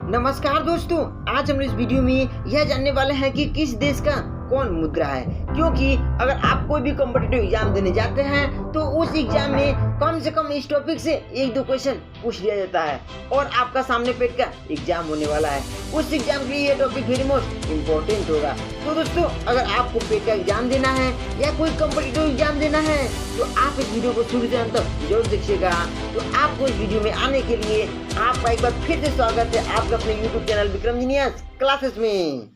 नमस्कार दोस्तों, आज हम इस वीडियो में यह जानने वाले हैं कि किस देश का कौन मुद्रा है। क्योंकि अगर आप कोई भी कॉम्पिटिटिव एग्जाम देने जाते हैं तो उस एग्जाम में कम से कम इस टॉपिक से एक दो क्वेश्चन पूछ लिया जाता है और आपका सामने पेट का एग्जाम होने वाला है। उस एग्जाम के लिए यह टॉपिक वेरी मोस्ट इम्पोर्टेंट होगा। तो दोस्तों, अगर आपको पेट का एग्जाम देना है या कोई कॉम्पिटिटिव एग्जाम देना है तो आप इस वीडियो को शुरू से अंत तक जरूर देखिएगा। तो आपको इस वीडियो में आने के लिए आपका एक बार फिर से स्वागत है आपका अपने YouTube channel Vikram engineers classes में।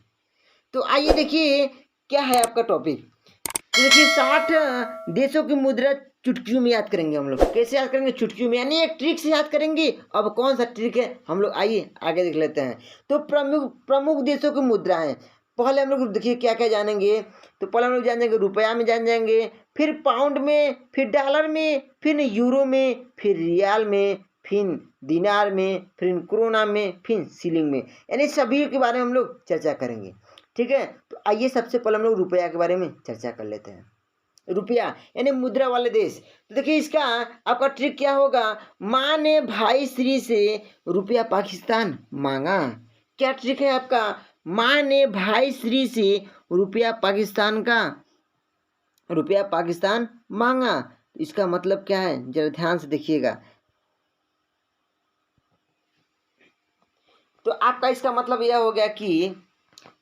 तो आइए देखिए क्या है आपका टॉपिक। तो देखिए 60 देशों की मुद्रा चुटकियों में याद करेंगे हम लोग। कैसे याद करेंगे? चुटकियों में, यानी एक ट्रिक से याद करेंगे। अब कौन सा ट्रिक है हम लोग आइए आगे देख लेते हैं। तो प्रमुख देशों की मुद्राएं पहले हम लोग देखिए क्या क्या जानेंगे। तो पहले हम लोग जान जाएंगे रुपया में, जान जाएंगे फिर पाउंड में, फिर डॉलर में, फिर यूरो में, फिर रियाल में, फिर दिनार में, फिर क्रोना में, फिर सीलिंग में, यानी सभी के बारे में हम लोग चर्चा करेंगे। ठीक है, तो आइए सबसे पहले हम लोग रुपया के बारे में चर्चा कर लेते हैं। रुपया यानी मुद्रा वाले देश। तो देखिए इसका आपका ट्रिक क्या होगा। माँ ने भाई श्री से रुपया पाकिस्तान मांगा। क्या ट्रिक है आपका? माँ ने भाई श्री से रुपया पाकिस्तान मांगा। तो इसका मतलब क्या है जरा ध्यान से देखिएगा। तो आपका इसका मतलब यह हो गया कि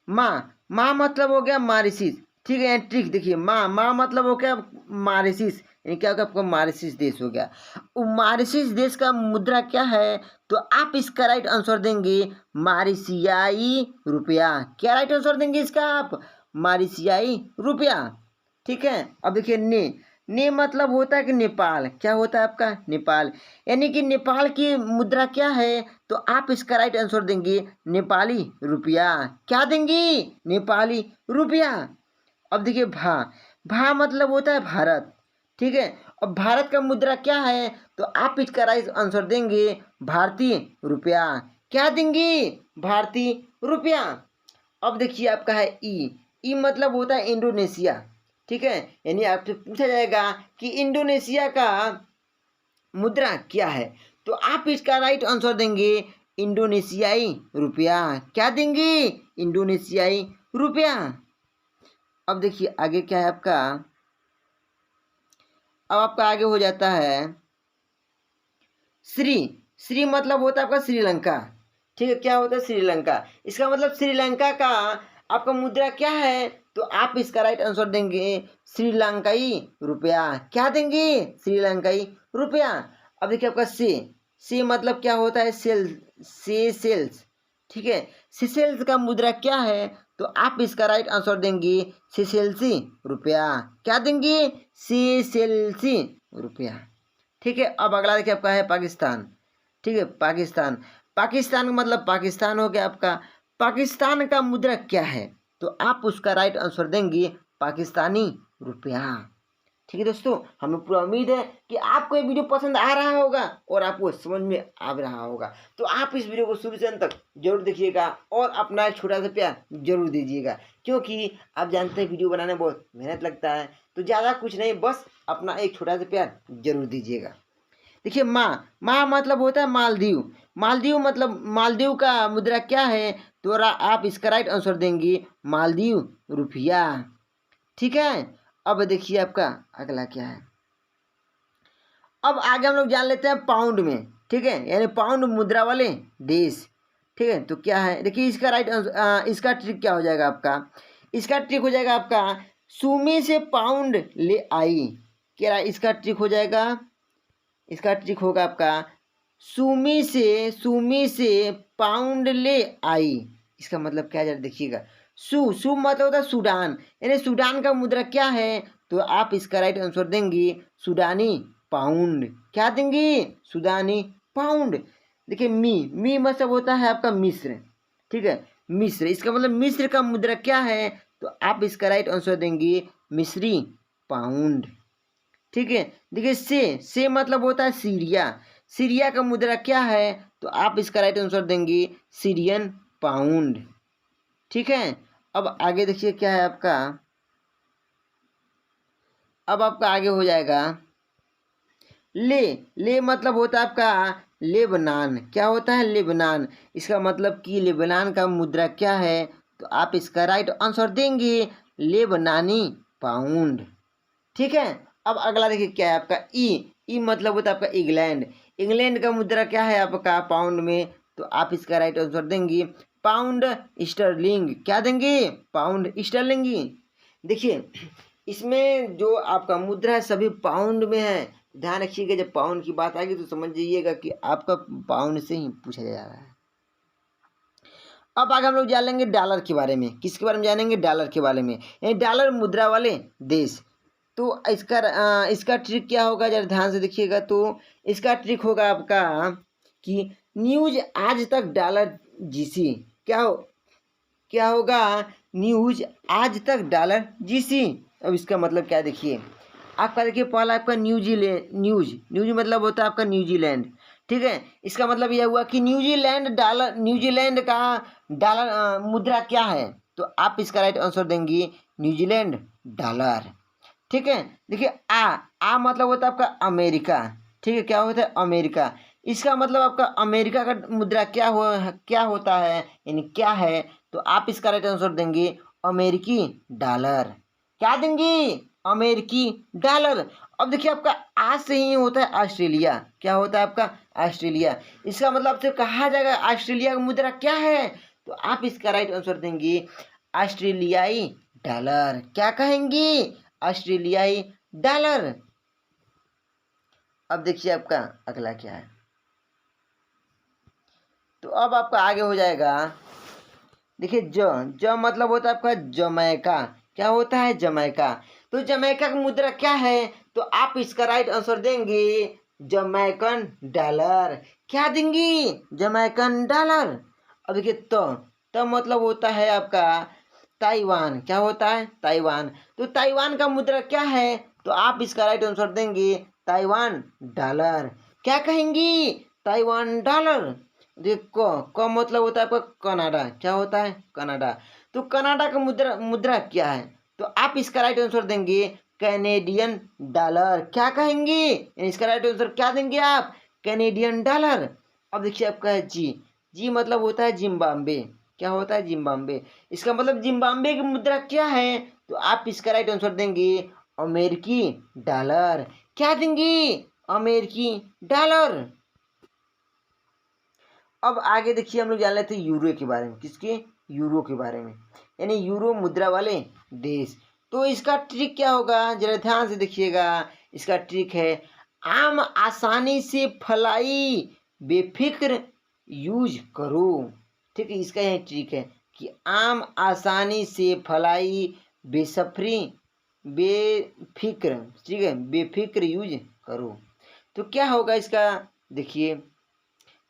माँ मतलब हो गया मॉरिशस। ठीक है, ट्रिक देखिए, माँ मतलब हो गया मॉरिशस, यानी क्या होगा आपका मॉरिशस देश हो गया। मॉरिशस देश का मुद्रा क्या है? तो आप इसका राइट आंसर देंगे मॉरिशियाई रुपया। क्या राइट आंसर देंगे इसका आप? मॉरिशियाई रुपया। ठीक है, अब देखिए ने मतलब होता है कि नेपाल। क्या होता है आपका? नेपाल, यानी कि नेपाल की मुद्रा क्या है? तो आप इसका राइट आंसर देंगे नेपाली रुपया। क्या देंगे? नेपाली रुपया। अब देखिए भा मतलब होता है भारत। ठीक है, अब भारत का मुद्रा क्या है? तो आप इसका राइट आंसर देंगे भारतीय रुपया। क्या देंगे? भारतीय रुपया। अब देखिए आपका है ई मतलब होता है इंडोनेशिया। ठीक है, यानी आपसे पूछा जाएगा कि इंडोनेशिया का मुद्रा क्या है? तो आप इसका राइट आंसर देंगे इंडोनेशियाई रुपया। क्या देंगे? इंडोनेशियाई रुपया। अब देखिए आगे क्या है आपका। अब आपका आगे हो जाता है श्री मतलब होता है आपका श्रीलंका। ठीक है, क्या होता है? श्रीलंका। इसका मतलब श्रीलंका का आपका मुद्रा क्या है? तो आप इसका राइट आंसर देंगे श्रीलंकाई रुपया। क्या देंगे? श्रीलंकाई रुपया। अब देखिए आपका से मतलब क्या होता है? सेल्स। ठीक है, सेल्स का मुद्रा क्या है? तो आप इसका राइट आंसर देंगे सेल्सी रुपया। क्या देंगे? सेल्सी रुपया। ठीक है, अब अगला देखिए आपका है पाकिस्तान। ठीक है, पाकिस्तान का मतलब पाकिस्तान हो गया आपका। पाकिस्तान का मुद्रा क्या है? तो आप उसका राइट आंसर देंगे पाकिस्तानी रुपया। ठीक है दोस्तों, हमें पूरा उम्मीद है कि आपको ये वीडियो पसंद आ रहा होगा और आपको समझ में आ रहा होगा। तो आप इस वीडियो को शुरू से अंत तक जरूर देखिएगा और अपना एक छोटा सा प्यार जरूर दीजिएगा। क्योंकि आप जानते हैं वीडियो बनाने में बहुत मेहनत लगता है। तो ज़्यादा कुछ नहीं, बस अपना एक छोटा सा प्यार जरूर दीजिएगा। देखिए माँ मतलब होता है मालदीव मतलब मालदीव का मुद्रा क्या है? तो आप इसका राइट आंसर देंगे मालदीव रुपया। ठीक है, अब देखिए आपका अगला क्या है। अब आगे हम लोग जान लेते हैं पाउंड में। ठीक है, यानी पाउंड मुद्रा वाले देश। ठीक है, तो क्या है देखिए इसका राइट आंसर, इसका ट्रिक क्या हो जाएगा आपका? इसका ट्रिक हो जाएगा आपका सुमी से पाउंड ले आई। क्या इसका ट्रिक हो जाएगा? इसका ट्रिक होगा आपका सुमी से पाउंड ले आई। इसका मतलब क्या है देखिएगा। सू मतलब होता है सूडान, यानी सूडान का मुद्रा क्या है? तो आप इसका राइट आंसर देंगे सूडानी पाउंड। क्या देंगे? सूडानी पाउंड। देखिए मी मतलब होता है आपका मिस्र। ठीक है, मिस्र, इसका मतलब मिस्र का मुद्रा क्या है? तो आप इसका राइट आंसर देंगे मिस्री पाउंड। ठीक है, देखिए से मतलब होता है सीरिया का मुद्रा क्या है? तो आप इसका राइट आंसर देंगे सीरियन पाउंड। ठीक है, अब आगे देखिए क्या है आपका। अब आपका आगे हो जाएगा ले मतलब होता है आपका लेबनान। क्या होता है? लेबनान। इसका मतलब कि लेबनान का मुद्रा क्या है? तो आप इसका राइट आंसर देंगे लेबनानी पाउंड। ठीक है। अब अगला देखिए क्या है आपका ई मतलब होता है आपका इंग्लैंड। इंग्लैंड का मुद्रा क्या है आपका पाउंड में? तो आप इसका राइट आंसर देंगे पाउंड स्टर्लिंग। क्या देंगे? Pound sterling. देखिए इसमें जो आपका मुद्रा है सभी पाउंड में है। ध्यान रखिएगा जब पाउंड की बात आएगी तो समझ जाइएगा कि आपका पाउंड से ही पूछा जा रहा है। अब आगे हम लोग जान लेंगे डॉलर के बारे में। किसके बारे में जानेंगे? डॉलर के बारे में, यानी डॉलर मुद्रा वाले देश। तो इसका ट्रिक क्या होगा? जरा ध्यान से देखिएगा। तो इसका ट्रिक होगा आपका कि न्यूज आज तक डॉलर जीसी। क्या होगा? न्यूज आज तक डॉलर जीसी। अब इसका मतलब क्या देखिए आपका, देखिए पहला आपका न्यूज मतलब होता है आपका न्यूजीलैंड। ठीक है। इसका मतलब यह हुआ कि न्यूजीलैंड का डॉलर मुद्रा क्या है? तो आप इसका राइट आंसर देंगे न्यूजीलैंड डॉलर। ठीक है। देखिए आ मतलब होता है आपका अमेरिका। ठीक है। क्या होता है? अमेरिका। इसका मतलब आपका अमेरिका का मुद्रा क्या होता है, यानी क्या है? तो आप इसका राइट आंसर देंगे अमेरिकी डॉलर। क्या देंगे? अमेरिकी डॉलर। अब देखिए आपका आज से ही होता है ऑस्ट्रेलिया। क्या होता है आपका? ऑस्ट्रेलिया। इसका मतलब आपसे कहा जाएगा ऑस्ट्रेलिया का मुद्रा क्या है? तो आप इसका राइट आंसर देंगे ऑस्ट्रेलियाई डॉलर। क्या कहेंगे? ऑस्ट्रेलियाई डॉलर। अब देखिए आपका अगला क्या है। तो अब आपका आगे हो जाएगा। देखिए ज मतलब होता है आपका जमैका। क्या होता है? जमैका। तो जमैका का मुद्रा क्या है? तो आप इसका राइट आंसर देंगे जमैकन डॉलर। क्या देंगी? Jamaican dollar. अब देखिए तो मतलब होता है आपका ताइवान। क्या होता है? ताइवान। तो ताइवान का मुद्रा क्या है? तो आप इसका राइट आंसर देंगे ताइवान डॉलर। क्या कहेंगी? Taiwan dollar. देखो क मतलब होता है आपका कनाडा। क्या होता है? कनाडा। तो कनाडा का मुद्रा क्या है? तो आप इसका राइट आंसर देंगे कैनेडियन डॉलर। क्या कहेंगे? इसका राइट आंसर क्या देंगे आप? Canadian dollar. अब देखिए आपका है जी मतलब होता है जिम्बाब्वे। क्या होता है? जिम्बाब्वे। इसका मतलब जिम्बाब्वे की मुद्रा क्या है? तो आप इसका राइट आंसर देंगे अमेरिकी डॉलर। क्या देंगे? अमेरिकी डॉलर। अब आगे देखिए हम लोग जान लेते हैं यूरो के बारे में। किसके? यूरो के बारे में, यानी यूरो मुद्रा वाले देश। तो इसका ट्रिक क्या होगा? जरा ध्यान से देखिएगा। इसका ट्रिक है आम आसानी से फलाई बेफिक्र यूज करो। ठीक है। इसका यह ट्रिक है कि आम आसानी से फलाई बेफिक्र। ठीक है। बेफिक्र यूज करो। तो क्या होगा इसका? देखिए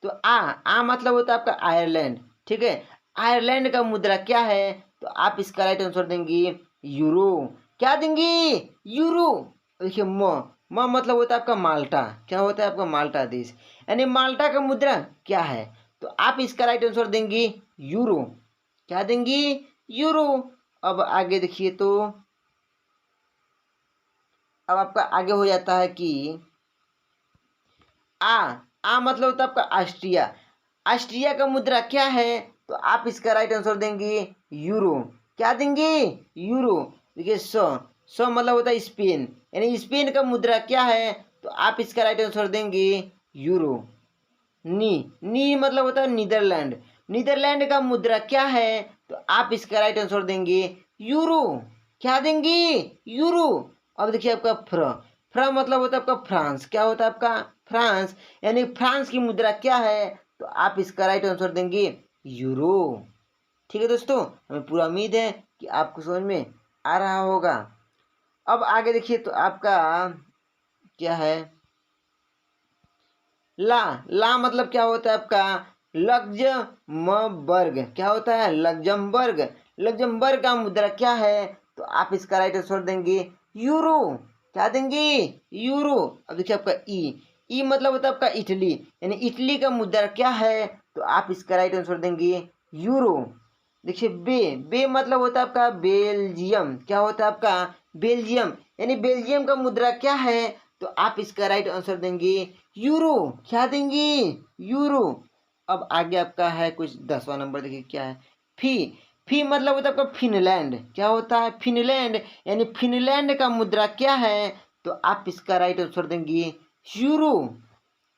तो आ मतलब होता है आपका आयरलैंड। ठीक है। आयरलैंड का मुद्रा क्या है? तो आप इसका राइट आंसर देंगे यूरो। क्या देंगे? यूरो। देखिए म मतलब होता है आपका माल्टा। क्या होता है आपका? माल्टा देश। यानी माल्टा का मुद्रा क्या है? तो आप इसका राइट आंसर देंगे यूरो। क्या देंगे? यूरो। अब आगे देखिए तो अब आपका आगे हो जाता है कि आ मतलब होता है आपका ऑस्ट्रिया। ऑस्ट्रिया का मुद्रा क्या है? तो आप इसका राइट आंसर देंगे यूरो। क्या देंगे? यूरो। देखिए सौ मतलब होता है स्पेन, यानी स्पेन का मुद्रा क्या है? तो आप इसका राइट आंसर देंगे यूरो। नी मतलब होता है नीदरलैंड। नीदरलैंड का मुद्रा क्या है? तो आप इसका राइट आंसर देंगे यूरो। क्या देंगे? यूरो। अब देखिए आपका फ्र मतलब होता है आपका फ्रांस। क्या होता है आपका? फ्रांस। यानी फ्रांस की मुद्रा क्या है? तो आप इसका राइट आंसर देंगे यूरो। ठीक है दोस्तों, हमें पूरा उम्मीद है कि आपको समझ में आ रहा होगा। अब आगे देखिए तो आपका क्या है? ला मतलब क्या होता है आपका? लग्जमबर्ग। क्या होता है? लग्जमबर्ग। लग्जमबर्ग का मुद्रा क्या है? तो आप इसका राइट आंसर देंगे यूरो। क्या देंगे? यूरो। अब देखिए आपका ई मतलब होता है आपका इटली, यानी इटली का मुद्रा क्या है? तो आप इसका राइट आंसर देंगे यूरो। देखिए बे मतलब होता है आपका बेल्जियम। क्या होता है आपका? बेल्जियम। यानी बेल्जियम का मुद्रा क्या है? तो आप इसका राइट आंसर देंगे यूरो। क्या देंगे? यूरो। अब आगे आपका है कुछ 10वां नंबर, देखिए क्या है, फी। फी मतलब होता है आपका फिनलैंड। क्या होता है? फिनलैंड। यानी फिनलैंड का मुद्रा क्या है? तो आप इसका राइट आंसर देंगे यूरो।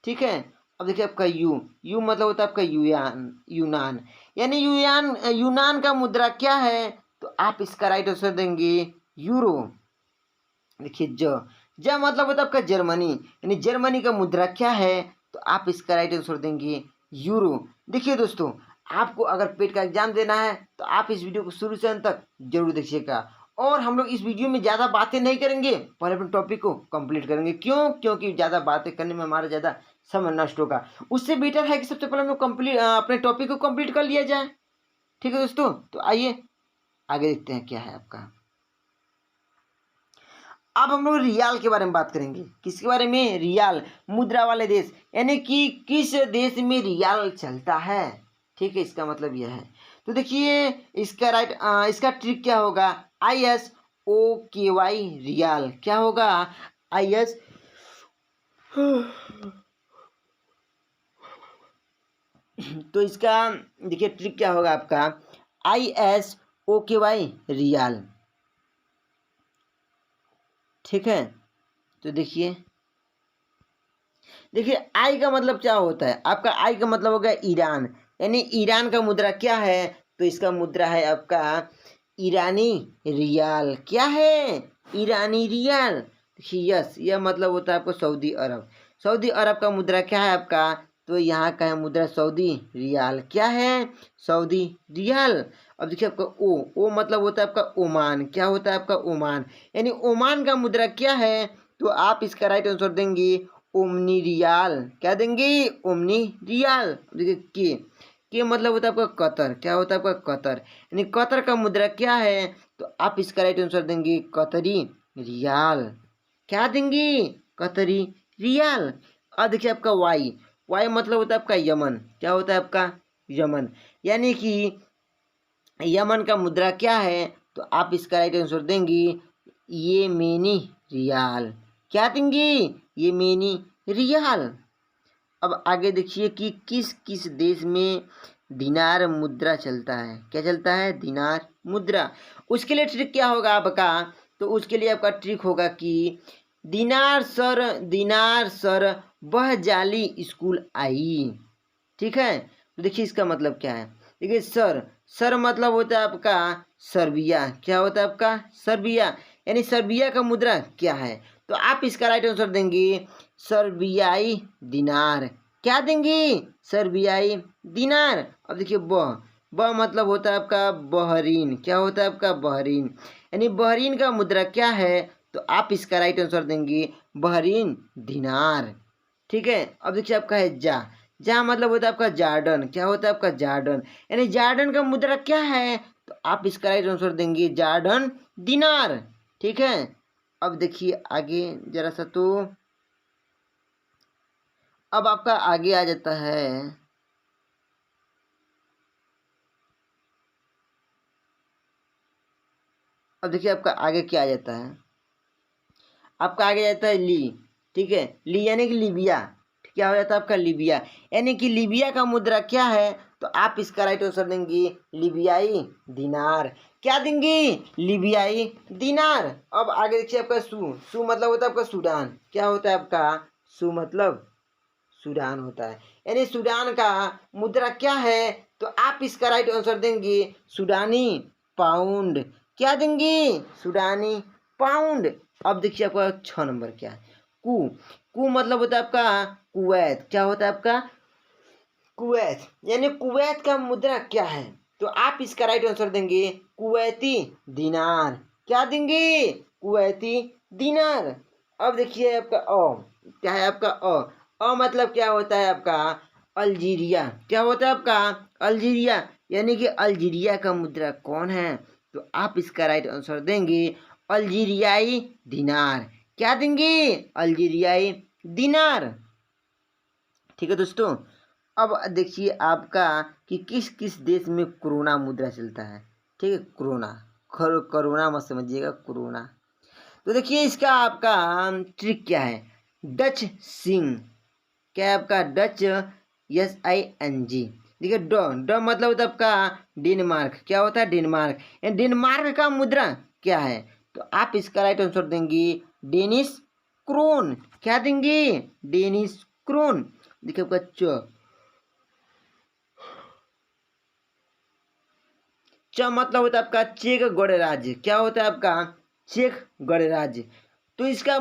ठीक है। अब देखिए आपका यू। यू मतलब होता है आपका यूनान। यानी यूनान का मुद्रा क्या है? तो आप इसका राइट आंसर देंगे यूरो। देखिए ज मतलब होता है आपका जर्मनी। यानी जर्मनी का मुद्रा क्या है? तो आप इसका राइट आंसर देंगे यूरो। देखिए दोस्तों, आपको अगर पेट का एग्जाम देना है तो आप इस वीडियो को शुरू से अंत तक जरूर देखिएगा। और हम लोग इस वीडियो में ज़्यादा बातें नहीं करेंगे, पहले अपने टॉपिक को कंप्लीट करेंगे। क्यों? क्योंकि ज़्यादा बातें करने में हमारा ज़्यादा समय नष्ट होगा। उससे बेटर है कि सबसे पहले हम लोग अपने टॉपिक को कंप्लीट कर लिया जाए। ठीक है दोस्तों, तो आइए आगे देखते हैं क्या है आपका। अब हम लोग रियाल के बारे में बात करेंगे। किसके बारे में? रियाल, मुद्रा वाले देश। यानी कि किस देश में रियाल चलता है। ठीक है, इसका मतलब यह है। तो देखिए इसका ट्रिक क्या होगा? ISOKY रियाल। क्या होगा? IS तो इसका देखिए ट्रिक क्या होगा आपका? ISOKY रियाल। ठीक है, तो देखिए आई का मतलब क्या होता है आपका? आई का मतलब हो गया ईरान। यानी ईरान का मुद्रा क्या है? तो इसका मुद्रा है आपका ईरानी रियाल। क्या है? ईरानी रियाल। देखिए यस, यह मतलब होता है आपको सऊदी अरब। सऊदी अरब का मुद्रा क्या है आपका? तो यहाँ का है मुद्रा सऊदी रियाल। क्या है? Saudi riyal. अब देखिए आपका ओ मतलब होता है आपका ओमान। क्या होता है आपका? ओमान। यानी ओमान का मुद्रा क्या है? तो आप इसका राइट आंसर देंगे ओमनी रियाल। क्या देंगे? ओमनी रियाल। देखिए के मतलब होता है आपका कतर। क्या होता है आपका? कतर। यानी कतर का मुद्रा क्या है? तो आप इसका राइट आंसर देंगे कतरी रियाल। क्या देंगे? कतरी रियाल। अब देखिए आपका वाई मतलब होता है आपका यमन। क्या होता है आपका? यमन। यानी कि यमन का मुद्रा क्या है? तो आप इसका राइट आंसर देंगे येमेनी रियाल। क्या देंगे? येमेनी रियाल। अब आगे देखिए कि किस किस देश में दिनार मुद्रा चलता है। क्या चलता है? दिनार मुद्रा। उसके लिए ट्रिक क्या होगा आपका? तो उसके लिए आपका ट्रिक होगा कि दिनार सर वह जाली स्कूल आई। ठीक है, तो देखिए इसका मतलब क्या है। देखिए सर मतलब होता है आपका सर्बिया। क्या होता है आपका? सर्बिया। यानी सर्बिया का मुद्रा क्या है? तो आप इसका राइट आंसर देंगे सर्बियाई दिनार। क्या देंगे? सर्बियाई दिनार। अब देखिए ब मतलब होता है आपका बहरीन। क्या होता है आपका? बहरीन। यानी बहरीन का मुद्रा क्या है? तो आप इसका राइट आंसर देंगे बहरीन दिनार। ठीक है, अब देखिए आपका है जहाँ मतलब होता है आपका जार्डन। क्या होता है आपका? जार्डन। यानी जार्डन का मुद्रा क्या है? तो आप इसका राइट आंसर देंगे जार्डन दिनार। ठीक है, अब देखिए आगे जरा सा, तो अब आपका आगे आ जाता है अब देखिए आपका आगे क्या आ जाता है। आपका आगे जाता है ली। ठीक है, ली यानी कि लीबिया। क्या हो जाता है आपका? लीबिया। यानी कि लीबिया का मुद्रा क्या है? तो आप इसका राइट आंसर देंगे लीबियाई दिनार। क्या देंगे? लीबियाई दिनार। अब आगे देखिए आपका सू मतलब होता है आपका सूडान। क्या होता है आपका? सू मतलब सूडान होता है। यानी सूडान का मुद्रा क्या है? तो आप इसका राइट आंसर देंगे सूडानी पाउंड। क्या देंगे? सूडानी पाउंड। अब देखिए आपका 6 नंबर क्या है? कू मतलब होता है आपका कुवैत। क्या होता है आपका? कुवैत। यानी कुवैत का मुद्रा क्या है? तो आप इसका राइट आंसर देंगे कुवैती दिनार। क्या देंगे? कुवैती दिनार। अब देखिए आपका क्या है आपका? मतलब क्या होता है आपका? अल्जीरिया। क्या होता है आपका? अल्जीरिया। यानी कि अल्जीरिया का मुद्रा कौन है? तो आप इसका राइट आंसर देंगे अल्जीरियाई दिनार। क्या देंगे? अल्जीरियाई दिनार। ठीक है दोस्तों, अब देखिए आपका कि किस किस देश में कोरोना मुद्रा चलता है। ठीक है, कोरोना मत समझिएगा, कोरोना। तो देखिए इसका आपका ट्रिक क्या है? डच सिंग, क्या है आपका डच, SING। देखिए ड मतलब होता है आपका डेनमार्क, क्या होता है डेनमार्क। डेनमार्क का मुद्रा क्या है, तो आप इसका राइट आंसर देंगे डेनिश क्रोन। क्या देंगे, डेनिश क्रोन। देखिए आपका च मतलब होता है आपका चेक गणराज्य, क्या होता है आपका चेक गणराज्य। तो इसका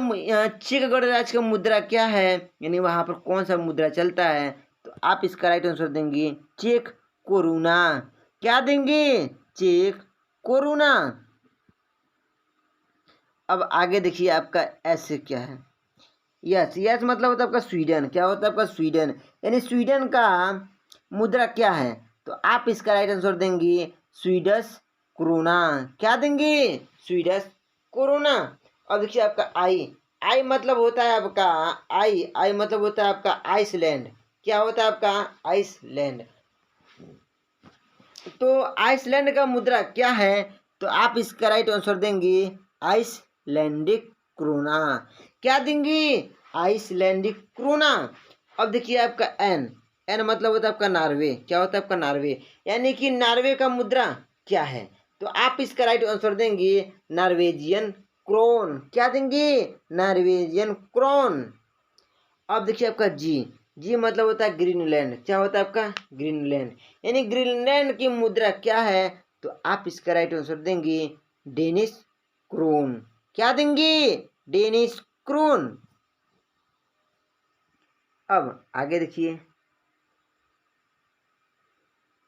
चेक गणराज्य का मुद्रा क्या है, यानी वहां पर कौन सा मुद्रा चलता है, तो आप इसका राइट आंसर देंगे चेक कोरोना। क्या देंगे, चेक कोरोना। अब आगे देखिए आपका ऐसे क्या है, यस यस मतलब होता है आपका स्वीडन, क्या होता है आपका स्वीडन, यानी स्वीडन का मुद्रा क्या है, तो आप इसका राइट आंसर देंगे स्वीडिश क्रोना। क्या देंगे, स्वीडिश क्रोना। अब देखिए आपका आई, आई मतलब होता है आपका आई मतलब होता है आपका आइसलैंड। क्या होता है आपका आइसलैंड। तो आइसलैंड का मुद्रा क्या है, तो आप इसका राइट आंसर देंगे आइसलैंडिक क्रोना। क्या देंगे, आइसलैंडिक क्रोना। अब देखिए आपका एन, एन मतलब होता है आपका नॉर्वे। क्या होता है आपका नॉर्वे, यानी कि नॉर्वे का मुद्रा क्या है, तो आप इसका राइट आंसर देंगे नॉर्वेजियन क्रोन। क्या देंगे, नॉर्वेजियन क्रोन। अब देखिए आपका जी, जी मतलब होता है ग्रीनलैंड। क्या होता है आपका ग्रीनलैंड, यानी ग्रीनलैंड की मुद्रा क्या है, तो आप इसका राइट आंसर देंगे डेनिश क्रोन। क्या देंगे, डेनिश क्रोन। अब आगे देखिए,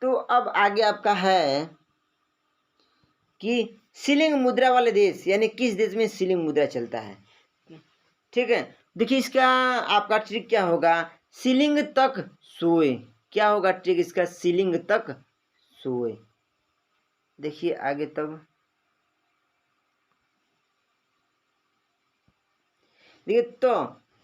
तो अब आगे आपका है कि शिलिंग मुद्रा वाले देश, यानी किस देश में शिलिंग मुद्रा चलता है। ठीक है, देखिए इसका आपका ट्रिक क्या होगा, शिलिंग तक सोए। क्या होगा ट्रिक इसका, शिलिंग तक सोए। देखिए आगे तब देखिए तो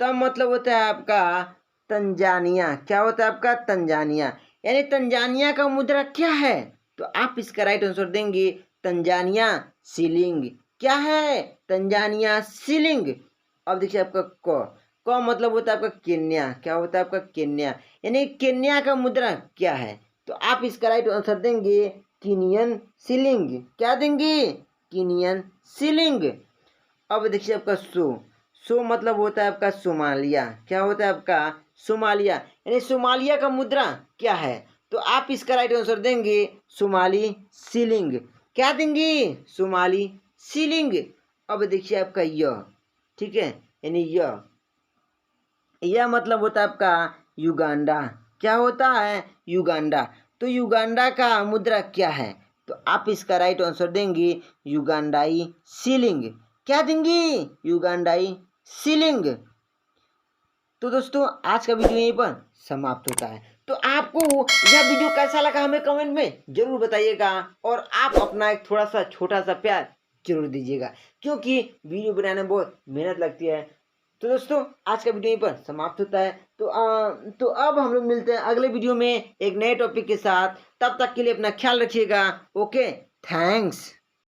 तब मतलब होता है आपका तंजानिया। क्या होता है आपका तंजानिया, यानी तंजानिया का मुद्रा क्या है, तो आप इसका राइट आंसर देंगे तंजानिया शिलिंग। क्या है, तंजानिया शिलिंग। अब देखिए आपका क मतलब होता है आपका केन्या। क्या होता है आपका केन्या, यानी केन्या का मुद्रा क्या है, तो आप इसका राइट आंसर देंगे कीनियन शिलिंग। क्या देंगे, कीनियन शिलिंग। अब देखिए आपका सो मतलब होता है आपका सोमालिया। क्या होता है आपका सोमालिया, यानी सोमालिया का मुद्रा क्या है, तो आप इसका राइट आंसर देंगे सोमाली शिलिंग। क्या देंगे, सोमाली शिलिंग। अब देखिए आपका यह, ठीक है, यानी यह मतलब होता है आपका युगांडा। क्या होता है, युगांडा। तो युगांडा का मुद्रा क्या है, तो आप इसका राइट आंसर देंगे युगांडाई शिलिंग। क्या देंगे, युगांडाई शिलिंग। तो दोस्तों आज का वीडियो यहीं पर समाप्त होता है। तो आपको यह वीडियो कैसा लगा हमें कमेंट में जरूर बताइएगा, और आप अपना एक थोड़ा सा छोटा सा प्यार जरूर दीजिएगा, क्योंकि वीडियो बनाने में बहुत मेहनत लगती है। तो दोस्तों आज का वीडियो यहीं पर समाप्त होता है। तो अब हम लोग मिलते हैं अगले वीडियो में एक नए टॉपिक के साथ। तब तक के लिए अपना ख्याल रखिएगा। Okay, thanks.